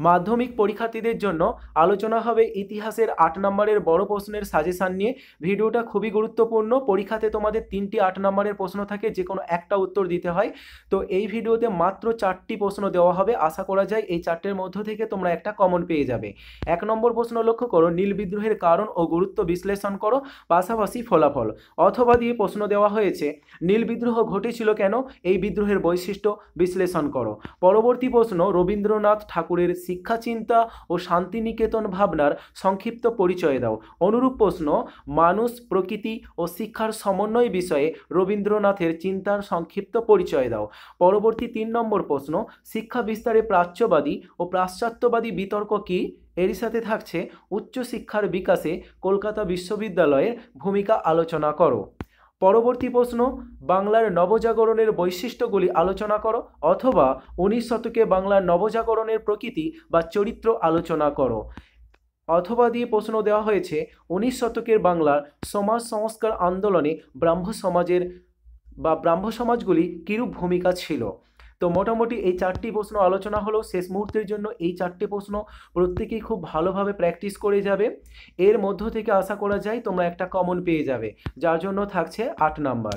মাধ্যমিক পরীক্ষার্থীদের জন্য আলোচনা হবে ইতিহাসের 8 নম্বরের বড় প্রশ্নের সাজেশান নিয়ে। ভিডিওটা খুবই গুরুত্বপূর্ণ। পরীক্ষাতে তোমাদের 3টি 8 নম্বরের প্রশ্ন থাকে, যে কোনো একটা উত্তর দিতে হয়। তো এই ভিডিওতে মাত্র 4টি প্রশ্ন দেওয়া হবে। আশা করা যায় এই 4টের মধ্য থেকে তোমরা একটা কমন পেয়ে যাবে। 1 নম্বর প্রশ্ন লক্ষ্য করো, নীল বিদ্রোহের কারণ ও গুরুত্ব বিশ্লেষণ করো, পাশাপাশি ফলাফল। অথবা দিয়ে প্রশ্ন দেওয়া হয়েছে, নীল বিদ্রোহ ঘটেছিল কেন, এই বিদ্রোহের বৈশিষ্ট্য বিশ্লেষণ করো। পরবর্তী প্রশ্ন, রবীন্দ্রনাথ ঠাকুরের শিক্ষা চিন্তা ও শান্তিনিকেতন ভাবনার সংক্ষিপ্ত পরিচয় দাও। অনুরূপ প্রশ্ন, মানুষ, প্রকৃতি ও শিক্ষার সমন্বয় বিষয়ে রবীন্দ্রনাথের চিন্তার সংক্ষিপ্ত পরিচয় দাও। পরবর্তী 3 নম্বর প্রশ্ন, শিক্ষা বিস্তারে প্রাচ্যবাদী ও পাশ্চাত্যবাদী বিতর্ক কি। এর সাথে থাকছে উচ্চশিক্ষার বিকাশে কলকাতা বিশ্ববিদ্যালয়ের ভূমিকা আলোচনা করো। পরবর্তী প্রশ্ন, বাংলার নবজাগরণের বৈশিষ্ট্যগুলি আলোচনা করো, অথবা 19 শতকে বাংলার নবজাগরণের প্রকৃতি বা চরিত্র আলোচনা করো। অথবা দিয়ে প্রশ্ন দেওয়া হয়েছে, 19 শতকের বাংলার সমাজ সংস্কার আন্দোলনে ব্রাহ্ম সমাজগুলি কিরূপ ভূমিকা ছিল। তো মোটামুটি এই 4টি প্রশ্ন আলোচনা হলো। শেষ মুহূর্তের জন্য এই 4টে প্রশ্ন প্রত্যেকেই খুব ভালোভাবে প্র্যাকটিস করে যাবে। এর মধ্য থেকে আশা করা যায় তোমরা একটা কমন পেয়ে যাবে, যার জন্য থাকছে 8 নাম্বার।